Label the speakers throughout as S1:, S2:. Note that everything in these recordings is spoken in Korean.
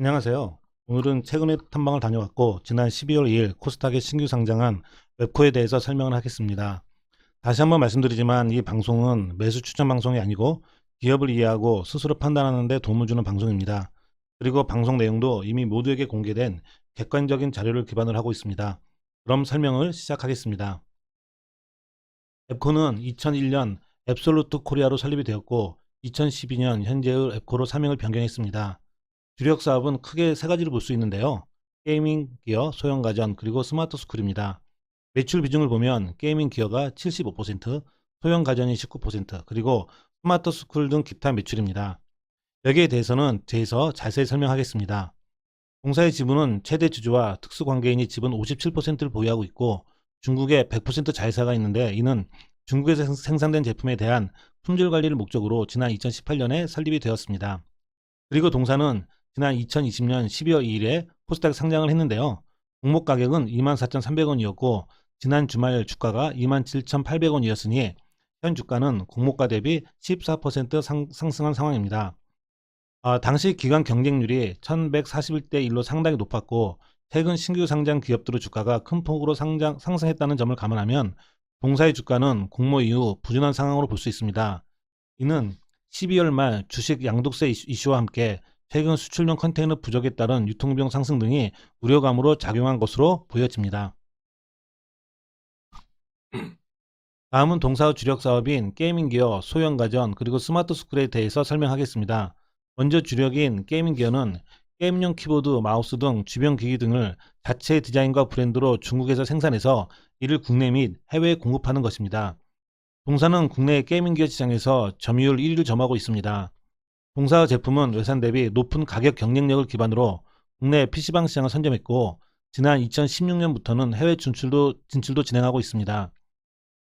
S1: 안녕하세요. 오늘은 최근에 탐방을 다녀왔고 지난 12월 2일 코스닥에 신규 상장한 웹코에 대해서 설명을 하겠습니다. 다시 한번 말씀드리지만 이 방송은 매수 추천 방송이 아니고 기업을 이해하고 스스로 판단하는 데 도움을 주는 방송입니다. 그리고 방송 내용도 이미 모두에게 공개된 객관적인 자료를 기반으로 하고 있습니다. 그럼 설명을 시작하겠습니다. 앱코는 2001년 앱솔루트 코리아로 설립이 되었고 2012년 현재의 앱코로 사명을 변경했습니다. 주력 사업은 크게 세 가지를 볼 수 있는데요. 게이밍 기어, 소형 가전, 그리고 스마트 스쿨입니다. 매출 비중을 보면 게이밍 기어가 75%, 소형 가전이 19%, 그리고 스마트 스쿨 등 기타 매출입니다. 여기에 대해서는 뒤에서 자세히 설명하겠습니다. 공사의 지분은 최대 주주와 특수관계인이 지분 57%를 보유하고 있고 중국에 100% 자회사가 있는데 이는 중국에서 생산된 제품에 대한 품질 관리를 목적으로 지난 2018년에 설립이 되었습니다. 그리고 동사는 지난 2020년 12월 2일에 코스닥에 상장을 했는데요. 공모 가격은 24,300원이었고 지난 주말 주가가 27,800원이었으니 현 주가는 공모가 대비 14% 상승한 상황입니다. 당시 기관 경쟁률이 1141대 1로 상당히 높았고 최근 신규 상장 기업들의 주가가 큰 폭으로 상승했다는 점을 감안하면 동사의 주가는 공모 이후 부진한 상황으로 볼 수 있습니다. 이는 12월 말 주식 양도세 이슈와 함께 최근 수출용 컨테이너 부족에 따른 유통비용 상승 등이 우려감으로 작용한 것으로 보여집니다. 다음은 동사의 주력 사업인 게이밍 기어, 소형 가전, 그리고 스마트 스쿨에 대해서 설명하겠습니다. 먼저 주력인 게이밍 기어는 게임용 키보드, 마우스 등 주변 기기 등을 자체 디자인과 브랜드로 중국에서 생산해서 이를 국내 및 해외에 공급하는 것입니다. 동사는 국내 게이밍 기어 시장에서 점유율 1위를 점하고 있습니다. 동사 제품은 외산 대비 높은 가격 경쟁력을 기반으로 국내 PC방 시장을 선점했고 지난 2016년부터는 해외 진출도 진행하고 있습니다.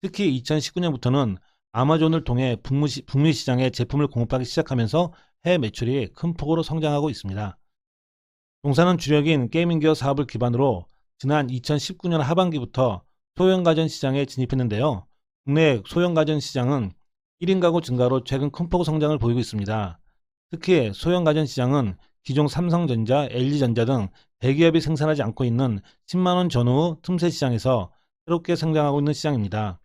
S1: 특히 2019년부터는 아마존을 통해 북미 시장에 제품을 공급하기 시작하면서 해외 매출이 큰 폭으로 성장하고 있습니다. 동사는 주력인 게이밍 기어 사업을 기반으로 지난 2019년 하반기부터 소형 가전 시장에 진입했는데요. 국내 소형 가전 시장은 1인 가구 증가로 최근 큰 폭 성장을 보이고 있습니다. 특히 소형 가전 시장은 기존 삼성전자, LG전자 등 대기업이 생산하지 않고 있는 10만원 전후 틈새 시장에서 새롭게 성장하고 있는 시장입니다.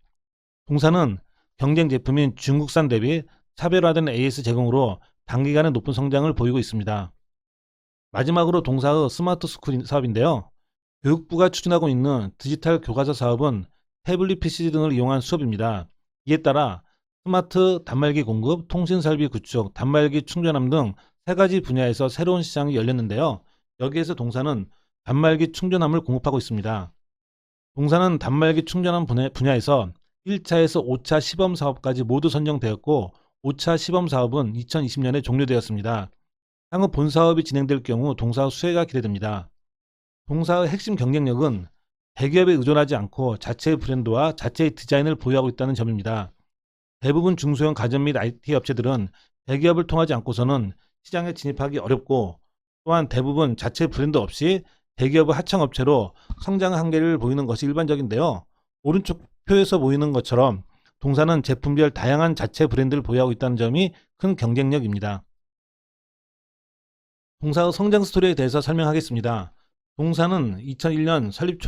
S1: 동사는 경쟁 제품인 중국산 대비 차별화된 AS 제공으로 단기간에 높은 성장을 보이고 있습니다. 마지막으로 동사의 스마트 스쿨 사업인데요. 교육부가 추진하고 있는 디지털 교과서 사업은 태블릿 PC 등을 이용한 수업입니다. 이에 따라 스마트 단말기 공급, 통신 설비 구축, 단말기 충전함 등 세 가지 분야에서 새로운 시장이 열렸는데요. 여기에서 동사는 단말기 충전함을 공급하고 있습니다. 동사는 단말기 충전함 분야에서 1차에서 5차 시범 사업까지 모두 선정되었고 5차 시범 사업은 2020년에 종료되었습니다. 향후 본 사업이 진행될 경우 동사의 수혜가 기대됩니다. 동사의 핵심 경쟁력은 대기업에 의존하지 않고 자체의 브랜드와 자체의 디자인을 보유하고 있다는 점입니다. 대부분 중소형 가전 및 IT 업체들은 대기업을 통하지 않고서는 시장에 진입하기 어렵고 또한 대부분 자체 브랜드 없이 대기업의 하청업체로 성장 한계를 보이는 것이 일반적인데요. 오른쪽 표에서 보이는 것처럼 동사는 제품별 다양한 자체 브랜드를 보유하고 있다는 점이 큰 경쟁력입니다. 동사의 성장 스토리에 대해서 설명하겠습니다. 동사는 2001년 설립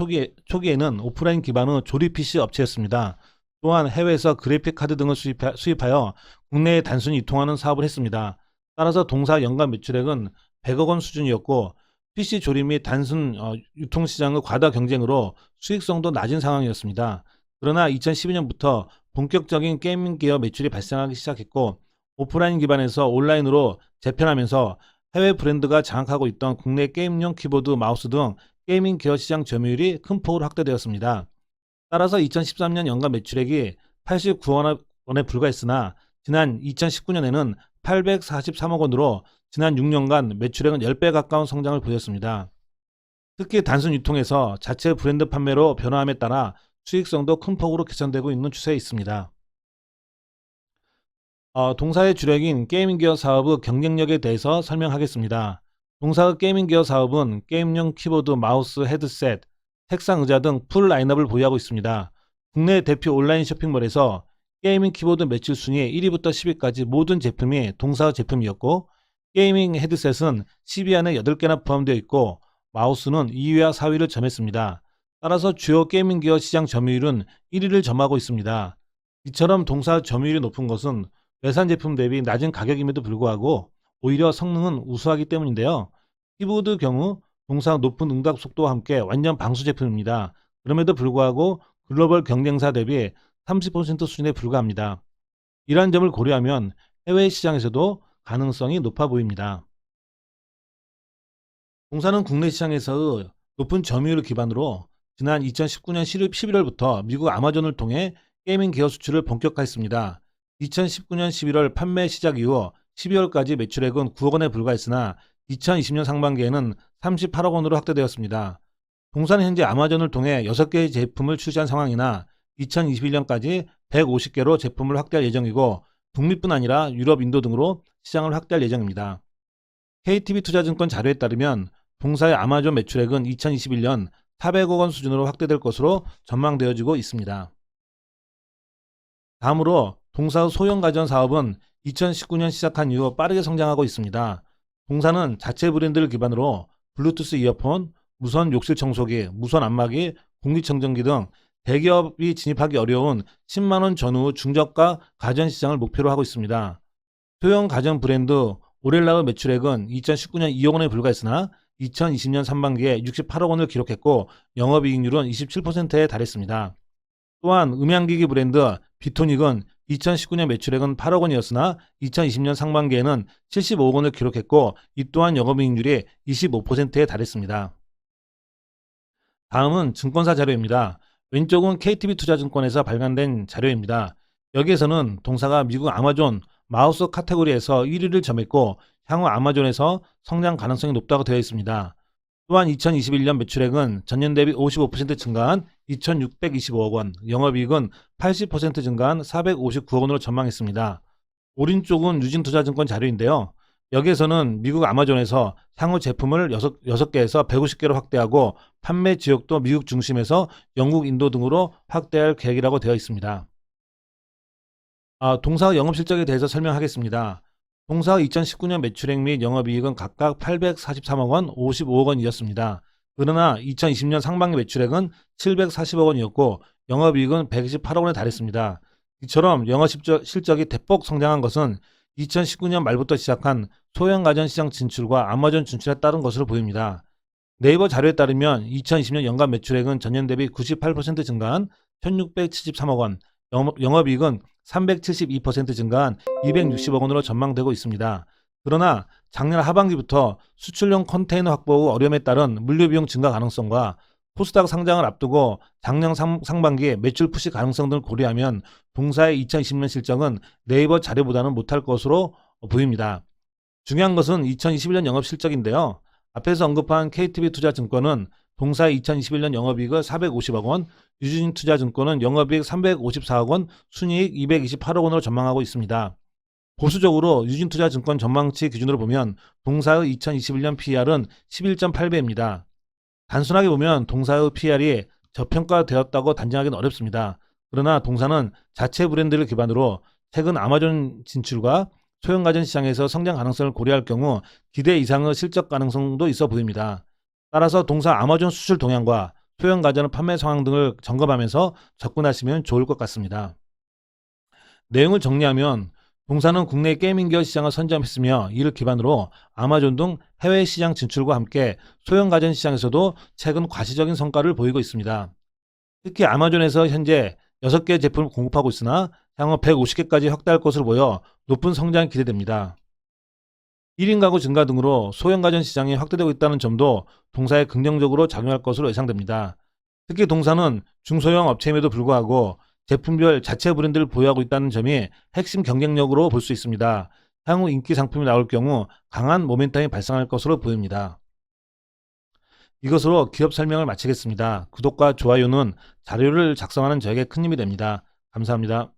S1: 초기에는 오프라인 기반의 조립 PC 업체였습니다. 또한 해외에서 그래픽 카드 등을 수입하여 국내에 단순히 유통하는 사업을 했습니다. 따라서 동사 연간 매출액은 100억 원 수준이었고 PC 조립 및 단순 유통시장의 과다 경쟁으로 수익성도 낮은 상황이었습니다. 그러나 2012년부터 본격적인 게이밍 기업 매출이 발생하기 시작했고 오프라인 기반에서 온라인으로 재편하면서 해외 브랜드가 장악하고 있던 국내 게임용 키보드, 마우스 등 게이밍 기어 시장 점유율이 큰 폭으로 확대되었습니다. 따라서 2013년 연간 매출액이 89원에 불과했으나 지난 2019년에는 843억 원으로 지난 6년간 매출액은 10배 가까운 성장을 보였습니다. 특히 단순 유통에서 자체 브랜드 판매로 변화함에 따라 수익성도 큰 폭으로 개선되고 있는 추세에 있습니다. 동사의 주력인 게이밍 기어 사업의 경쟁력에 대해서 설명하겠습니다. 동사의 게이밍 기어 사업은 게임용 키보드, 마우스, 헤드셋, 책상 의자 등 풀 라인업을 보유하고 있습니다. 국내 대표 온라인 쇼핑몰에서 게이밍 키보드 매출 순위 1위부터 10위까지 모든 제품이 동사의 제품이었고 게이밍 헤드셋은 10위 안에 8개나 포함되어 있고 마우스는 2위와 4위를 점했습니다. 따라서 주요 게이밍 기어 시장 점유율은 1위를 점하고 있습니다. 이처럼 동사 점유율이 높은 것은 외산 제품 대비 낮은 가격임에도 불구하고 오히려 성능은 우수하기 때문인데요. 키보드 경우 동사 높은 응답 속도와 함께 완전 방수 제품입니다. 그럼에도 불구하고 글로벌 경쟁사 대비 30% 수준에 불과합니다. 이러한 점을 고려하면 해외 시장에서도 가능성이 높아 보입니다. 동사는 국내 시장에서의 높은 점유율을 기반으로 지난 2019년 11월부터 미국 아마존을 통해 게이밍 기어 수출을 본격화했습니다. 2019년 11월 판매 시작 이후 12월까지 매출액은 9억 원에 불과했으나 2020년 상반기에는 38억 원으로 확대되었습니다. 동사는 현재 아마존을 통해 6개의 제품을 출시한 상황이나 2021년까지 150개로 제품을 확대할 예정이고 북미뿐 아니라 유럽, 인도 등으로 시장을 확대할 예정입니다. KTB투자증권 자료에 따르면 동사의 아마존 매출액은 2021년 400억 원 수준으로 확대될 것으로 전망되어지고 있습니다. 다음으로 동사의 소형가전 사업은 2019년 시작한 이후 빠르게 성장하고 있습니다. 동사는 자체 브랜드를 기반으로 블루투스 이어폰, 무선 욕실 청소기, 무선 안마기, 공기청정기 등 대기업이 진입하기 어려운 10만원 전후 중저가 가전 시장을 목표로 하고 있습니다. 소형 가전 브랜드 오렐라의 매출액은 2019년 2억 원에 불과했으나 2020년 상반기에 68억 원을 기록했고 영업이익률은 27%에 달했습니다. 또한 음향기기 브랜드 비토닉은 2019년 매출액은 8억 원이었으나 2020년 상반기에는 75억 원을 기록했고 이 또한 영업이익률이 25%에 달했습니다. 다음은 증권사 자료입니다. 왼쪽은 KTB투자증권에서 발간된 자료입니다. 여기에서는 동사가 미국 아마존 마우스 카테고리에서 1위를 점했고 향후 아마존에서 성장 가능성이 높다고 되어 있습니다. 또한 2021년 매출액은 전년 대비 55% 증가한 2,625억 원, 영업이익은 80% 증가한 459억 원으로 전망했습니다. 오른쪽은 유진투자증권 자료인데요. 여기에서는 미국 아마존에서 향후 제품을 6개에서 150개로 확대하고 판매 지역도 미국 중심에서 영국, 인도 등으로 확대할 계획이라고 되어 있습니다. 동사 영업실적에 대해서 설명하겠습니다. 동사 2019년 매출액 및 영업이익은 각각 843억 원, 55억 원이었습니다. 그러나 2020년 상반기 매출액은 740억 원이었고 영업이익은 128억 원에 달했습니다. 이처럼 영업실적이 대폭 성장한 것은 2019년 말부터 시작한 소형 가전 시장 진출과 아마존 진출에 따른 것으로 보입니다. 네이버 자료에 따르면 2020년 연간 매출액은 전년 대비 98% 증가한 1,673억 원, 영업이익은 372% 증가한 260억 원으로 전망되고 있습니다. 그러나 작년 하반기부터 수출용 컨테이너 확보 어려움에 따른 물류비용 증가 가능성과 코스닥 상장을 앞두고 작년 상반기 매출 푸시 가능성 등을 고려하면 동사의 2020년 실적은 네이버 자료보다는 못할 것으로 보입니다. 중요한 것은 2021년 영업 실적인데요. 앞에서 언급한 KTB투자증권은 동사의 2021년 영업이익을 450억 원, 유진투자증권은 영업이익 354억 원, 순이익 228억 원으로 전망하고 있습니다. 보수적으로 유진투자증권 전망치 기준으로 보면 동사의 2021년 PER은 11.8배입니다. 단순하게 보면 동사의 PER이 저평가되었다고 단정하기는 어렵습니다. 그러나 동사는 자체 브랜드를 기반으로 최근 아마존 진출과 소형가전 시장에서 성장 가능성을 고려할 경우 기대 이상의 실적 가능성도 있어 보입니다. 따라서 동사 아마존 수출 동향과 소형가전 판매 상황 등을 점검하면서 접근하시면 좋을 것 같습니다. 내용을 정리하면 동사는 국내 게이밍 기어 시장을 선점했으며 이를 기반으로 아마존 등 해외 시장 진출과 함께 소형 가전 시장에서도 최근 과시적인 성과를 보이고 있습니다. 특히 아마존에서 현재 6개 제품을 공급하고 있으나 향후 150개까지 확대할 것으로 보여 높은 성장이 기대됩니다. 1인 가구 증가 등으로 소형 가전 시장이 확대되고 있다는 점도 동사에 긍정적으로 작용할 것으로 예상됩니다. 특히 동사는 중소형 업체임에도 불구하고 제품별 자체 브랜드를 보유하고 있다는 점이 핵심 경쟁력으로 볼 수 있습니다. 향후 인기 상품이 나올 경우 강한 모멘텀이 발생할 것으로 보입니다. 이것으로 기업 설명을 마치겠습니다. 구독과 좋아요는 자료를 작성하는 저에게 큰 힘이 됩니다. 감사합니다.